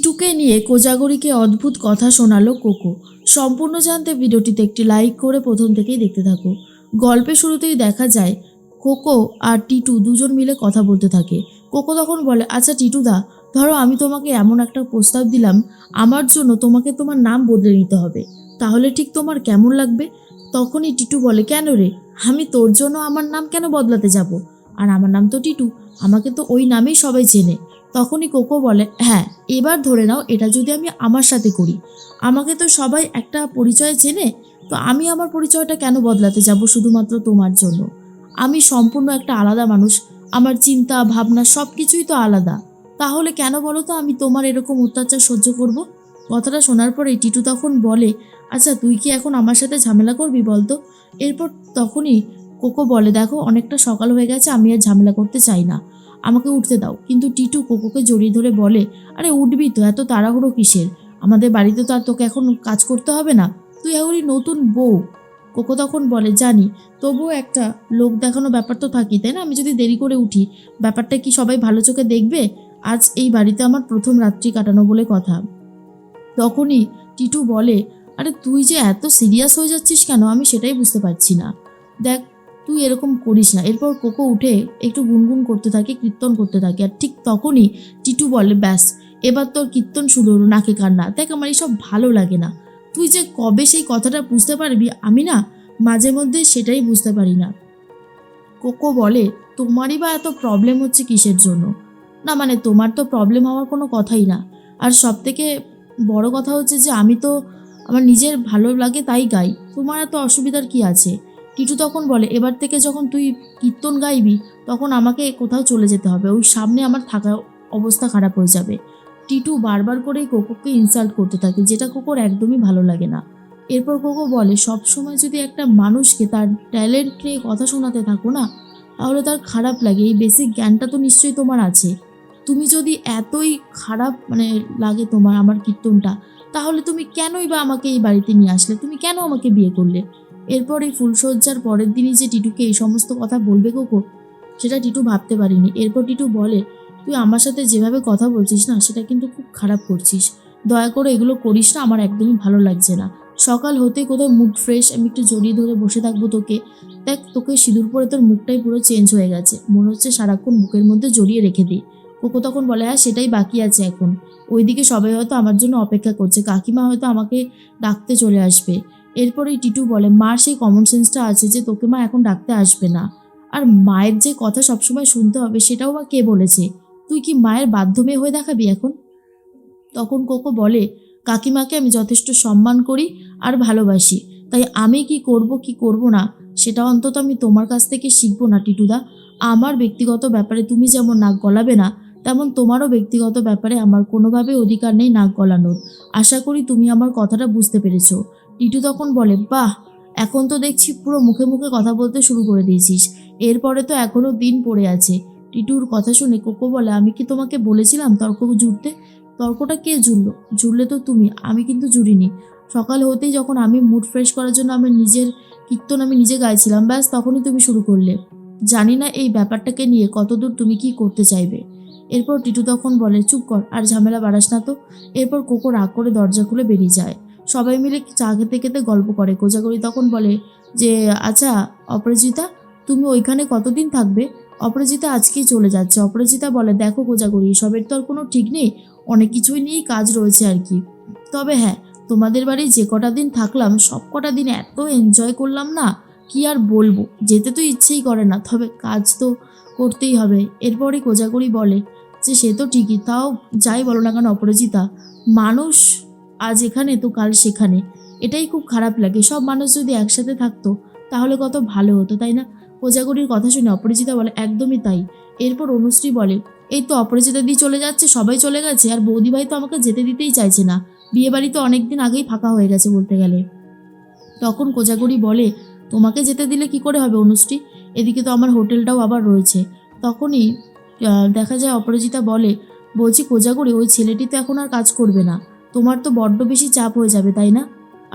টিটুকে নিয়ে কোজাগরীকে অদ্ভুত কথা শোনালো কোকো। সম্পূর্ণ জানতে ভিডিওটিতে একটি লাইক করে প্রথম থেকেই দেখতে থাকো। গল্পের শুরুতেই দেখা যায় কোকো আর টিটু দুজন মিলে কথা বলতে থাকে। কোকো তখন বলে, আচ্ছা টিটুদা, ধরো আমি তোমাকে এমন একটা প্রস্তাব দিলাম, আমার জন্য তোমাকে তোমার নাম বদলে নিতে হবে, তাহলে ঠিক তোমার কেমন লাগবে? তখনই টিটু বলে, কেন রে, আমি তোর জন্য আমার নাম কেন বদলাতে যাব? আর আমার নাম তো টিটু, আমাকে তো ওই নামেই সবাই চেনে। তখনই কোকো বলে, হ্যাঁ এবার ধরে নাও এটা যদি আমি আমার সাথে করি, আমাকে তো সবাই একটা পরিচয় চেনে, তো আমি আমার পরিচয়টা কেন বদলাতে যাব শুধুমাত্র তোমার জন্য? আমি সম্পূর্ণ একটা আলাদা মানুষ, আমার চিন্তা ভাবনা সব কিছুই তো আলাদা, তাহলে কেন বলো তো আমি তোমার এরকম অত্যাচার সহ্য করব? কথাটা শোনার পরে টিটু তখন বলে, আচ্ছা তুই কি এখন আমার সাথে ঝামেলা করবি বলতো? এরপর তখনই কোকো বলে, দেখো অনেকটা সকাল হয়ে গেছে, আমি আর ঝামেলা করতে চাই না, আমাকে উঠতে দাও। কিন্তু টিটু কোকোকে জড়িয়ে ধরে বলে, আরে উঠবি তো, এত তাড়াহুড়ো কিসের? আমাদের বাড়িতে তো আর তোকে এখন কাজ করতে হবে না, তুই এখনই নতুন বউ। কোকো তখন বলে, জানি, তবুও একটা লোক দেখানো ব্যাপার তো থাকি, তাই না? আমি যদি দেরি করে উঠি, ব্যাপারটা কি সবাই ভালো চোখে দেখবে? আজ এই বাড়িতে আমার প্রথম রাত্রি কাটানো বলে কথা। তখনই টিটু বলে, আরে তুই যে এত সিরিয়াস হয়ে যাচ্ছিস কেন, আমি সেটাই বুঝতে পারছি না। দেখ, তুই এরকম করিস না। এরপর কোকো উঠে একটু গুনগুন করতে থাকে, কীর্তন করতে থাকে। আর ঠিক তখনই টিটু বলে, ব্যাস এবার তোর কীর্তন শুরু হলো, নাকে কান্না। দেখ আমার এইসব ভালো লাগে না, তুই যে কবে সেই কথাটা বুঝতে পারবি, আমি না মাঝে মধ্যে সেটাই বুঝতে পারি না। কোকো বলে, তোমারই বা এত প্রবলেম হচ্ছে কিসের জন্য? না মানে তোমার তো প্রবলেম হওয়ার কোনো কথাই না। আর সব থেকে বড় কথা হচ্ছে যে আমি তো আমার নিজের ভালো লাগে তাই গাই, তোমার এত অসুবিধার কি আছে? টিটু তখন বলে, এবার থেকে যখন তুই কীর্তন গাইবি তখন আমাকে কোথাও চলে যেতে হবে, ওই সামনে আমার থাকা অবস্থা খারাপ হয়ে যাবে। টিটু বারবার করেই কোকোকে ইনসাল্ট করতে থাকে, যেটা কোকোর একদমই ভালো লাগে না। এরপর কোকো বলে, সবসময় যদি একটা মানুষকে তার ট্যালেন্ট নিয়ে কথা শোনাতে থাকো না, তাহলে তার খারাপ লাগে। এই বেসিক জ্ঞানটা তো নিশ্চয়ই তোমার আছে। তুমি যদি এতই খারাপ লাগে তোমার আমার কীর্তনটা, তাহলে তুমি কেনই বা আমাকে এই বাড়িতে নিয়ে আসলে? তুমি কেন আমাকে বিয়ে করলে? এরপর এই ফুলশয্যার পরের দিনই যে টিটুকে এই সমস্ত কথা বলবে কোকো, সেটা টিটু ভাবতে পারিনি। এরপর টিটু বলে, তুই আমার সাথে যেভাবে কথা বলছিস না, সেটা কিন্তু খুব খারাপ করছিস, দয়া করে এগুলো করিস না, আমার একদমই ভালো লাগছে না। সকাল হতে কোথাও মুড ফ্রেশ, আমি একটু জড়িয়ে ধরে বসে থাকবো তোকে। দেখ তোকে সিঁদুর পরে তোর মুখটাই পুরো চেঞ্জ হয়ে গেছে, মনে হচ্ছে সারাক্ষণ বুকের মধ্যে জড়িয়ে রেখে দিই। কোকো তখন বলে, হ্যাঁ সেটাই বাকি আছে এখন। ওইদিকে সবাই হয়তো আমার জন্য অপেক্ষা করছে, কাকিমা হয়তো আমাকে ডাকতে চলে আসবে। এরপরেই টিটু বলে, মার সেই কমন সেন্সটা আছে যে তোকে মা এখন ডাকতে আসবে না। আর মায়ের যে কথা সবসময় শুনতে হবে, সেটাও বা কে বলেছে? তুই কি মায়ের বাধ্য মেয়ে হয়ে দেখাবি এখন? তখন কোকো বলে, কাকিমাকে আমি যথেষ্ট সম্মান করি আর ভালোবাসি, তাই আমি কি করব কি করব না সেটা অন্তত আমি তোমার কাছ থেকে শিখবো না টিটুদা। আমার ব্যক্তিগত ব্যাপারে তুমি যেমন নাক গলাবে না, তেমন তোমারও ব্যক্তিগত ব্যাপারে আমার কোনোভাবে অধিকার নেই নাক গলানোর। আশা করি তুমি আমার কথাটা বুঝতে পেরেছো। টিটু তখন বলে, বাহ, এখন তো দেখছি পুরো মুখে মুখে কথা বলতে শুরু করে দিয়েছিস, এরপরে তো এখনো দিন পড়ে আছে। টিটুর কথা শুনে কোকো বলে, আমি কি তোমাকে বলেছিলাম তর্ক জুড়তে? তর্কটা কে জুড়লো? জুড়লে তো তুমি, আমি কিন্তু জুড়িনি। সকাল হতেই যখন আমি মুড ফ্রেশ করার জন্য আমার নিজের কীর্তন আমি নিজে গাইছিলাম, ব্যাস তখনই তুমি শুরু করলে। জানি না এই ব্যাপারটাকে নিয়ে কতদূর তুমি কি করতে চাইবে। এরপর টিটু তখন বলে, চুপ কর, আর ঝামেলা বাড়াস না তো। এরপর কোকো রাগ করে দরজা খুলে বেরিয়ে যায়। সবাই মিলে চা খেতে খেতে গল্প করে। কোজাগরী তখন বলে যে, আচ্ছা অপরাজিতা, তুমি ওইখানে কতদিন থাকবে? অপরাজিতা আজকেই চলে যাচ্ছে। অপরাজিতা বলে, দেখো কোজাগরী, এসবের তো আর কোনো ঠিক নেই, অনেক কিছুই নিয়েই কাজ রয়েছে আর কি। তবে হ্যাঁ, তোমাদের বাড়ি যে কটা দিন থাকলাম সব কটা দিন এত এনজয় করলাম না, কি আর বলবো। যেতে তো ইচ্ছেই করে না, তবে কাজ তো করতেই হবে। এরপরই কোজাগরি বলে যে, সে তো ঠিকই, তাও যাই বলো না কেন অপরাজিতা, মানুষ আজ এখানে তো কাল সেখানে, এটাই খুব খারাপ লাগে। সব মানুষ যদি একসাথে থাকতো তাহলে কত ভালো হতো, তাই না? কোজাগরির কথা শুনে অপরাজিতা বলে, একদমই তাই। এরপর অনুশ্রী বলে, এই তো অপরাজিতা দিয়ে চলে যাচ্ছে, সবাই চলে গেছে, আর বৌদিভাই তো আমাকে যেতে দিতেই চাইছে না, বিয়ে বাড়ি তো অনেকদিন আগেই ফাঁকা হয়ে গেছে বলতে গেলে। তখন কোজাগরি বলে, তোমাকে যেতে দিলে কি করে হবে অনুশ্রী, এদিকে তো আমার হোটেলটাও আবার রয়েছে। তখনই দেখা যায় অপরাজিতা বলে, বলছি কোজাগরি, ওই ছেলেটি তো এখন আর কাজ করবে না, তোমার তো বড্ড বেশি চাপ হয়ে যাবে তাই না?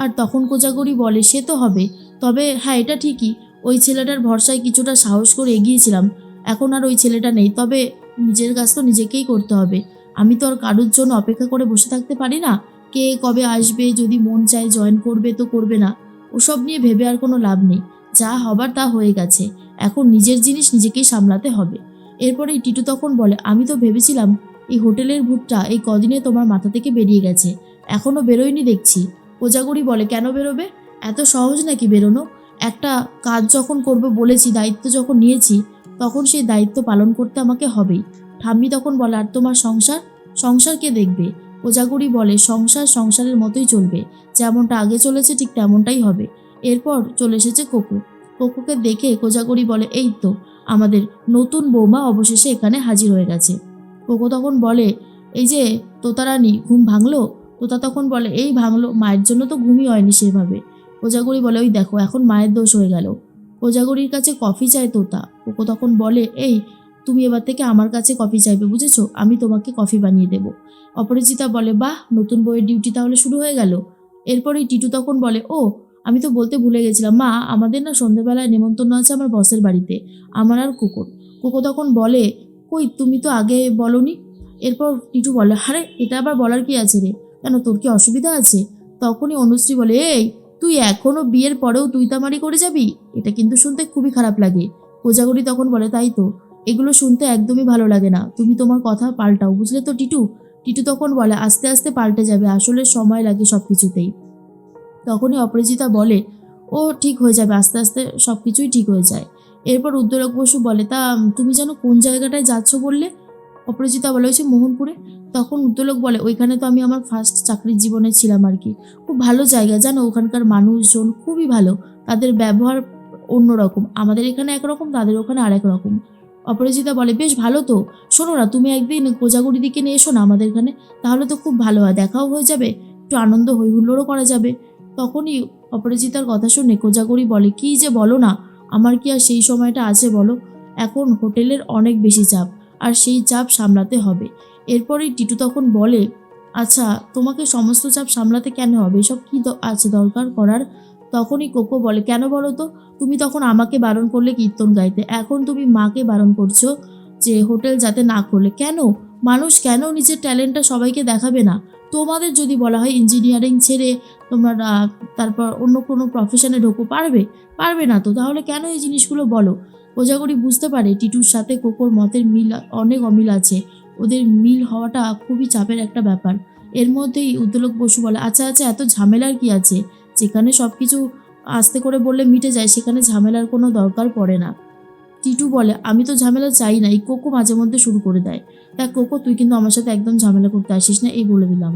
আর তখন কোজাগরি বলে, সে তো হবে, তবে হ্যাঁ এটা ঠিকই, ওই ছেলেটার ভরসায় কিছুটা সাহস করে এগিয়েছিলাম, এখন আর ওই ছেলেটা নেই, তবে নিজের কাজ তো নিজেকেই করতে হবে। আমি তো আর কারোর জন্য অপেক্ষা করে বসে থাকতে পারি না। কে কবে আসবে, যদি মন চায় জয়েন করবে তো করবে না, ওসব নিয়ে ভেবে আর কোনো লাভ নেই। যা হবার তা হয়ে গেছে, এখন নিজের জিনিস নিজেকেই সামলাতে হবে। এরপরেই টিটু তখন বলে, আমি তো ভেবেছিলাম এই হোটেলের ভূতটা এই কদিনে তোমার মাথা থেকে বেরিয়ে গেছে, এখনো বেরোয়নি দেখছি। কোজাগরি বলে, কেন বেরোবে? এত সহজ নাকি বেরোনো? একটা কাজ যখন করবে বলেছি, দায়িত্ব যখন নিয়েছি, তখন সেই দায়িত্ব পালন করতে আমাকে হবেই। ঠাম্মি তখন বলে, আর তোমার সংসার, সংসার কে দেখবে? কোজাগরি বলে, সংসার সংসারের মতোই চলবে, যেমনটা আগে চলেছে ঠিক তেমনটাই হবে। এরপর চলে এসেছে কোকো। কোকোকে দেখে কোজাগরি বলে, এই তো আমাদের নতুন বৌমা অবশেষে এখানে হাজির হয়ে গেছে। কোকো তখন বলে, এই যে তোতারানী, ঘুম ভাঙলো? তোতা তখন বলে, এই ভাঙলো, মায়ের জন্য তো ঘুমই হয়নি সেভাবে। কোজাগরি বলে, ওই দেখো এখন মায়ের দোষ হয়ে গেল। কোজাগরির কাছে কফি চায় তোতা। কোকো তখন বলে, এই তুমি এবার থেকে আমার কাছে কফি চাইবে, বুঝেছো? আমি তোমাকে কফি বানিয়ে দেব। অপরাজিতা বলে, বাহ, নতুন বইয়ের ডিউটি তাহলে শুরু হয়ে গেল। এরপরেই টিটু তখন বলে, ও আমি তো বলতে ভুলে গেছিলাম মা, আমাদের না সন্ধ্যেবেলায় নেমন্তন্ন আছে আমার বসের বাড়িতে, আমার আর কুকুর। কোকো তখন বলে, কই তুমি তো আগে বলনি। এরপর টিটু বলে, আরে এটা আবার বলার কি আছে রে, কেন তোর কি অসুবিধা আছে? তখনই অনুশ্রী বলে, এই তুই এখনো বিয়ের পরেও তুই তামারি করে যাবি? এটা কিন্তু শুনতে খুবই খারাপ লাগে। কোজাগরি তখন বলে, তাই তো, এগুলো শুনতে একদমই ভালো লাগে না, তুমি তোমার কথা পাল্টাও, বুঝলে তো টিটু? টিটু তখন বলে, আস্তে আস্তে পাল্টে যাবে, আসলে সময় লাগে সব কিছুতেই। তখনই অপরাজিতা বলে, ও ঠিক হয়ে যাবে, আস্তে আস্তে সব কিছুই ঠিক হয়ে যায়। এরপর উদ্যোলক বসু বলে, তা তুমি যেন কোন জায়গাটায় যাচ্ছ বললে? অপরাজিতা বলে, হয়েছে মোহনপুরে। তখন উদ্যোলক বলে, ওইখানে তো আমি আমার ফার্স্ট চাকরির জীবনে ছিলাম আর কি, খুব ভালো জায়গা জানো, ওখানকার মানুষজন খুবই ভালো, তাদের ব্যবহার অন্যরকম, আমাদের এখানে একরকম, তাদের ওখানে আরেক রকম। অপরাজিতা বলে, বেশ ভালো তো, শোনো না, তুমি একদিন কোজাগরি দিকে নিয়ে এসো না আমাদের এখানে, তাহলে তো খুব ভালো হয়, দেখাও হয়ে যাবে, একটু আনন্দ হই হুল্লোড়ও করা যাবে। তখনই অপরাজিতার কথা শুনে কোজাগরি বলে, কি যে বলো না, আমার কি আর সেই সময়টা আছে বলো? এখন হোটেলের অনেক বেশি চাপ, আর সেই চাপ সামলাতে হবে। এরপরেই টিটু তখন বলে, আচ্ছা তোমাকে সমস্ত চাপ সামলাতে কেন হবে, এসব কি আছে দরকার করার? তখনই কোকো বলে, কেন বলো তো? তুমি তখন আমাকে বারণ করলে কীর্তন গাইতে, এখন তুমি মাকে বারণ করছো যে হোটেল যাতে না করলে। কেন? মানুষ কেন নিজের ট্যালেন্টটা সবাইকে দেখাবে না? তোমাদের যদি বলা হয় ইঞ্জিনিয়ারিং ছেড়ে তোমরা তারপর অন্য কোনো প্রফেশনে ঢোকো, পারবে? পারবে না তো, তাহলে কেন এই জিনিসগুলো বলো? কোজাগরি বুঝতে পারে টিটুর সাথে কোকোর মতের মিল, অনেক অমিল আছে, ওদের মিল হওয়াটা খুবই চাপের একটা ব্যাপার। এর মধ্যেই উদ্যোলক বসু বলে, আচ্ছা আচ্ছা, এত ঝামেলার কি আছে? যেখানে সব কিছু আস্তে করে বললে মিটে যায়, সেখানে ঝামেলার কোনো দরকার পড়ে না। টিটু বলে, আমি তো ঝামেলা চাই না, এই কোকো মাঝে মধ্যে শুরু করে দেয়। দেখ কোকো, তুই কিন্তু আমার সাথে একদম ঝামেলা করতে আসিস না, এই বলে দিলাম।